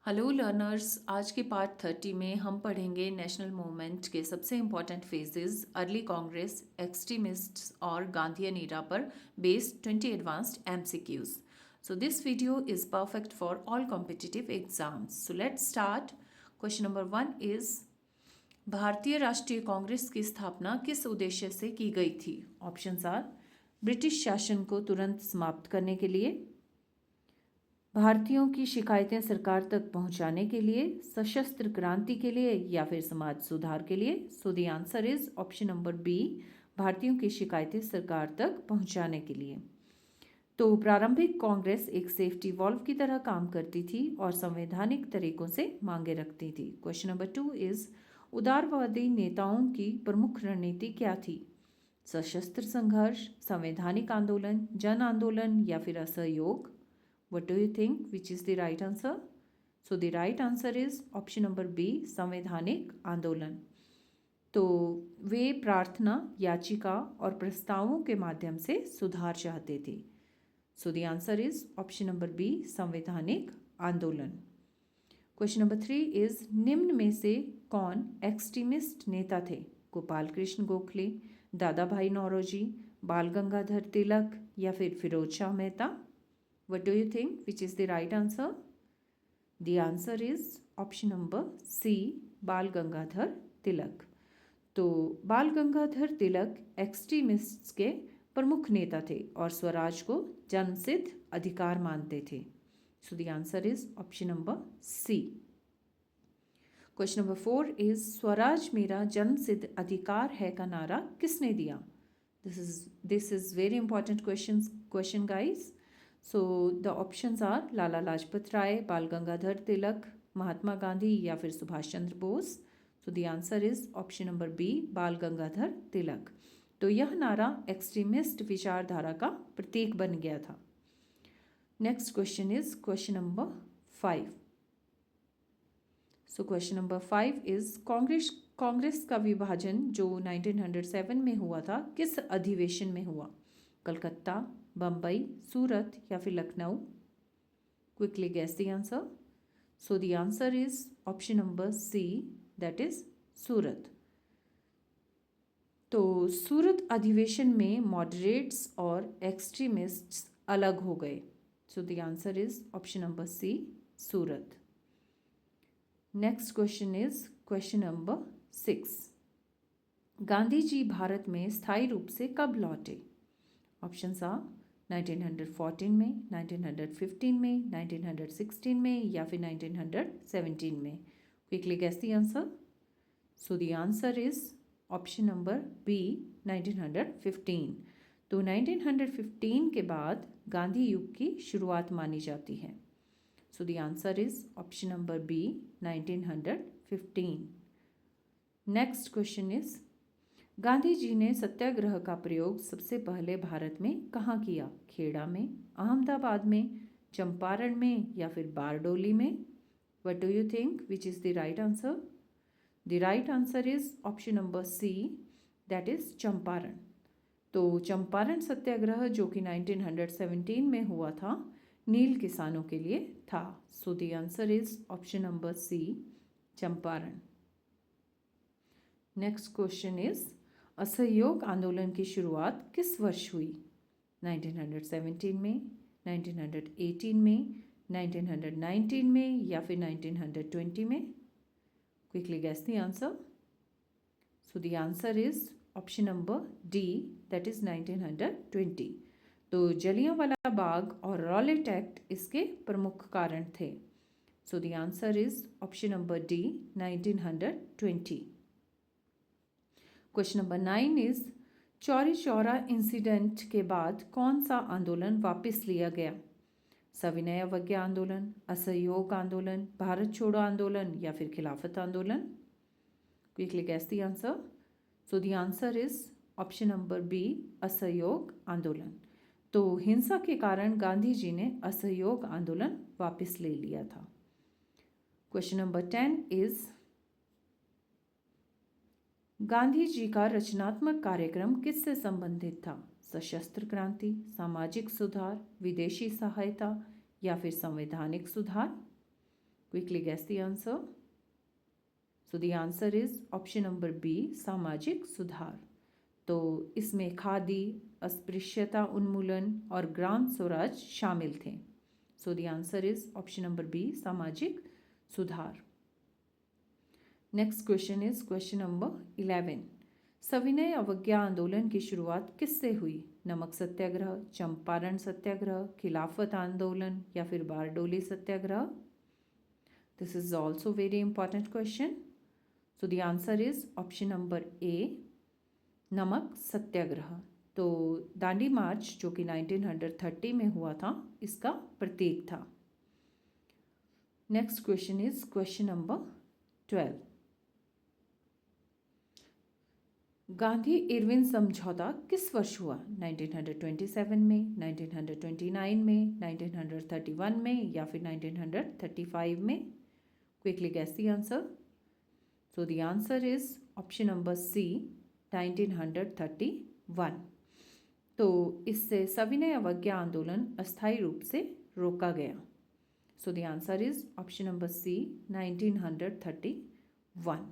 Hello learners, आज के part 30 में हम पढ़ेंगे नेशनल मूवमेंट के सबसे important phases, early Congress, extremists और गांधीयन एरा पर based 20 advanced MCQs. So this video is perfect for all competitive exams. So let's start. Question number 1 is भारतीय राष्ट्रीय कांग्रेस की स्थापना किस उद्देश्य से की गई थी? ऑप्शंस आर ब्रिटिश शासन को तुरंत समाप्त करने के लिए, भारतीयों की शिकायतें सरकार तक पहुंचाने के लिए, सशस्त्र क्रांति के लिए या फिर समाज सुधार के लिए. So the answer is option number B, भारतीयों की शिकायतें सरकार तक पहुंचाने के लिए. तो प्रारंभिक कांग्रेस एक सेफ्टी वॉल्व की तरह काम करती थी और संवैधानिक तरीकों से मांगे रखती थी. क्वेश्चन नंबर 2 इज उदारवादी नेताओं की प्रमुख रणनीति क्या थी? सशस्त्र संघर्ष, संवैधानिक आंदोलन, जन आंदोलन या फिर असहयोग. What do you think? Which is the right answer? So the right answer is option number B, संवैधानिक आंदोलन. तो वे प्रार्थना, याचिका और प्रस्तावों के माध्यम से सुधार चाहते थे. So the answer is option number B, संवैधानिक आंदोलन. क्वेश्चन नंबर 3 इज निम्न में से कौन एक्सट्रीमिस्ट नेता थे? गोपाल कृष्ण गोखले, दादा भाई नौरोजी, बाल गंगाधर तिलक या फिर Firoz Shah Mehta. What do you think? Which is the right answer? The answer is option number C, बाल गंगाधर तिलक. तो बाल गंगाधर तिलक एक्सट्रीमिस्ट्स के प्रमुख नेता थे और स्वराज को जन्मसिद्ध अधिकार मानते थे. So the answer is option number C. Question number 4 is Swaraj मेरा जन्मसिद्ध अधिकार है का नारा किसने दिया? This is very important question guys. So the options are Lala Lajpat Rai, बाल गंगाधर तिलक, महात्मा गांधी या फिर Subhash Chandra Bose. So the answer is option number B, बाल गंगाधर तिलक. तो यह नारा एक्सट्रीमिस्ट विचारधारा का प्रतीक बन गया था. Next question is question number 5. So question number 5 is Congress का विभाजन जो 1907 में हुआ था किस अधिवेशन में हुआ? कलकत्ता, बम्बई, सूरत या फिर Lucknow. Quickly guess the answer. So the answer is option number C, that is Surat. तो सूरत अधिवेशन में मॉडरेट्स और एक्सट्रीमिस्ट्स अलग हो गए. So the answer is option number C, Surat. Next question is question number 6. Gandhi ji Bharat में स्थायी रूप से कब लौटे? ऑप्शंस आर 1914 में, 1915 में, 1916 में या फिर 1917 में. Quickly guess the answer. So the answer is option number B, 1915. तो 1915 के बाद गांधी युग की शुरुआत मानी जाती है. So the answer is option number B, 1915. Next question is Gandhi ji ने सत्याग्रह का प्रयोग सबसे पहले भारत में कहाँ किया? खेड़ा में, अहमदाबाद में, चंपारण में या फिर बारडोली में. What do you think? Which is the right answer? The right answer is option number C, that is Champaran. तो चंपारण सत्याग्रह जो कि 1917 में हुआ था, नील किसानों के लिए था. So the answer is option number C, Champaran. Next question is असहयोग आंदोलन की शुरुआत किस वर्ष हुई? 1917 में, 1918 में, 1919 में या फिर 1920 में. Quickly guess the answer. So the answer is option number D, that is 1920. तो जलियांवाला बाग और रॉलेट एक्ट इसके प्रमुख कारण थे. So the answer is option number D, 1920. Question number 9 is Chauri Chaura incident के बाद कौन सा आंदोलन वापस लिया गया? सविनय अवज्ञा आंदोलन, असहयोग आंदोलन, भारत छोड़ो आंदोलन या फिर खिलाफत आंदोलन. Quickly guess the answer. So the answer is option number B, असहयोग आंदोलन. तो हिंसा के कारण गांधी जी ने असहयोग आंदोलन वापस ले लिया था. क्वेश्चन नंबर 10 इज गांधी जी का रचनात्मक कार्यक्रम किससे संबंधित था? सशस्त्र क्रांति, सामाजिक सुधार, विदेशी सहायता या फिर संवैधानिक सुधार. Quickly guess the answer. So the answer is option number B, सामाजिक सुधार. तो इसमें खादी, अस्पृश्यता उन्मूलन और ग्राम स्वराज शामिल थे. So the answer is option number B, सामाजिक सुधार. Next question is question number 11. सविनय अवज्ञा आंदोलन की शुरुआत किससे हुई? नमक सत्याग्रह, चंपारण सत्याग्रह, खिलाफत आंदोलन या फिर Bardoli satyagraha? This is also very important question. So the answer is option number A, नमक सत्याग्रह. तो दांडी मार्च जो कि 1930 में हुआ था, इसका प्रतीक था. Next question is question number 12. Gandhi Irwin समझौता किस वर्ष हुआ? 1927 में, 1929 में, 1931 में या फिर 1935 में? Quickly guess the answer. So the answer is option number C, 1931. तो इससे सविनय अवज्ञा आंदोलन अस्थायी रूप से रोका गया. So the answer is option number C, 1931.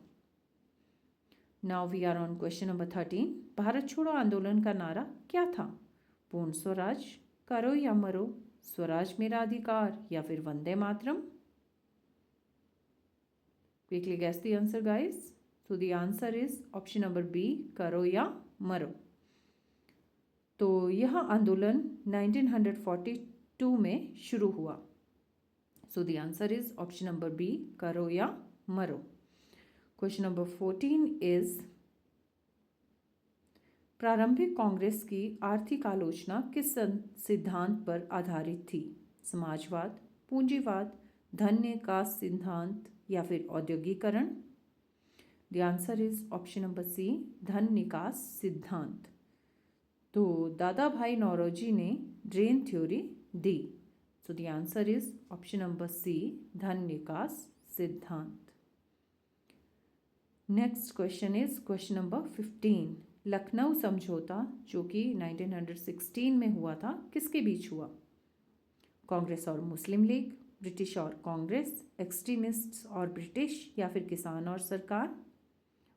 Now we are on question number 13. Bharat छोड़ो आंदोलन का नारा क्या था? पूर्ण स्वराज, करो या मरो, स्वराज मेरा अधिकार या फिर Vande Mataram? Quickly guess the answer guys. So the answer is option number B, करो या मरो. तो यह आंदोलन 1942 में शुरू हुआ. So the answer is option number B, करो या मरो. क्वेश्चन नंबर 14 इज प्रारंभिक कांग्रेस की आर्थिक आलोचना किस सिद्धांत पर आधारित थी? समाजवाद, पूंजीवाद, धन का सिद्धांत या फिर औद्योगिकरण? The answer is option number C, धन निकास सिद्धांत. तो दादा भाई नौरोजी ने ड्रेन थ्योरी दी. So the answer is option number C, धन निकास सिद्धांत. Next question is question number 15. Lucknow समझौता जो कि 1916 में हुआ था, किसके बीच हुआ? कांग्रेस और मुस्लिम लीग, ब्रिटिश और कांग्रेस, एक्सट्रीमिस्ट्स और ब्रिटिश या फिर किसान और सरकार?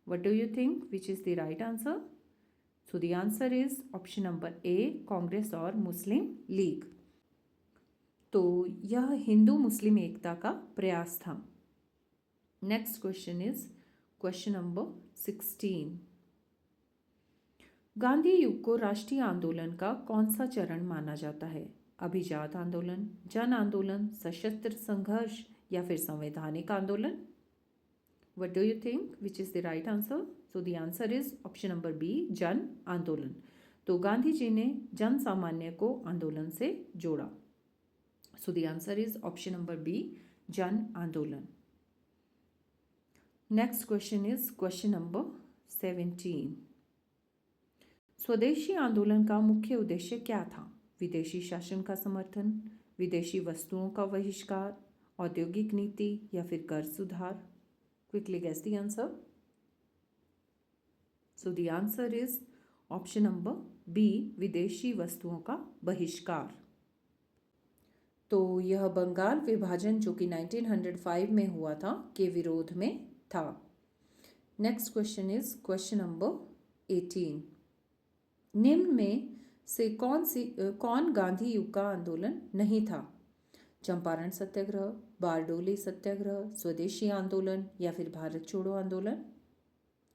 What do you think which is the right answer? So the answer is option number ए, कांग्रेस और मुस्लिम लीग. तो यह हिंदू मुस्लिम एकता का प्रयास था. Next question is question number 16. Gandhi युग को राष्ट्रीय आंदोलन का कौन सा चरण माना जाता है? अभिजात आंदोलन, जन आंदोलन, सशस्त्र संघर्ष या फिर संवैधानिक आंदोलन? What do you think which is the right answer? So the answer is option number B, जन आंदोलन. तो गांधी जी ने जन सामान्य को आंदोलन से जोड़ा. So the answer is option number B, जन आंदोलन. Next question is question number 17. स्वदेशी आंदोलन का मुख्य उद्देश्य क्या था? विदेशी शासन का समर्थन, विदेशी वस्तुओं का बहिष्कार, औद्योगिक नीति या फिर कर सुधार? Quickly guess the answer. So the answer is option number B, विदेशी वस्तुओं का बहिष्कार. तो यह बंगाल विभाजन जो कि 1905 में हुआ था के विरोध में था. Next question is question number 18. निम्न में से कौन गांधी युग का आंदोलन नहीं था? चंपारण सत्याग्रह, बारडोली सत्याग्रह, स्वदेशी आंदोलन या फिर भारत छोड़ो आंदोलन?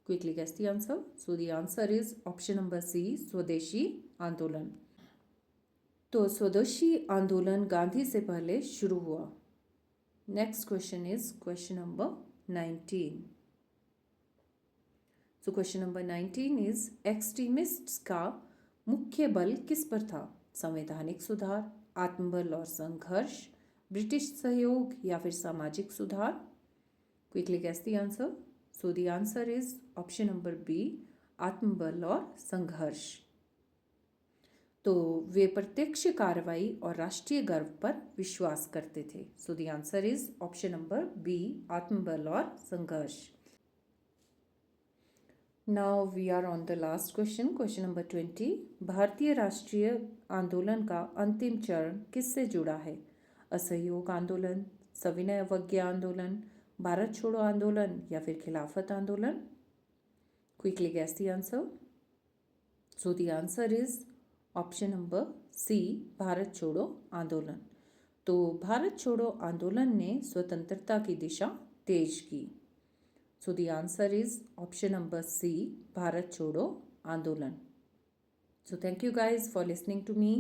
Quickly guess the answer. So the answer is option number C, स्वदेशी आंदोलन. तो स्वदेशी आंदोलन गांधी से पहले शुरू हुआ. Next question is question number 19. So question number 19 is extremists का मुख्य बल किस पर था? संवैधानिक सुधार, आत्मबल और संघर्ष, ब्रिटिश सहयोग या फिर सामाजिक सुधार? Quickly guess the answer. So the answer is option number B, आत्मबल और संघर्ष. तो वे प्रत्यक्ष कार्रवाई और राष्ट्रीय गर्व पर विश्वास करते थे. So the answer is option number B, आत्मबल और संघर्ष. Now we are on the last question, question number 20. भारतीय राष्ट्रीय आंदोलन का अंतिम चरण किससे जुड़ा है? असहयोग आंदोलन, सविनय अवज्ञा आंदोलन, भारत छोड़ो आंदोलन या फिर खिलाफत आंदोलन? Quickly guess the answer. So the answer is option number C, Bharat छोड़ो आंदोलन. तो भारत छोड़ो आंदोलन ने स्वतंत्रता की दिशा तेज की. So the answer is option number C, Bharat छोड़ो आंदोलन. So thank you guys for listening to me.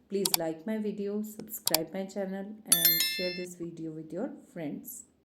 Please like my video, subscribe my channel and share this video with your friends.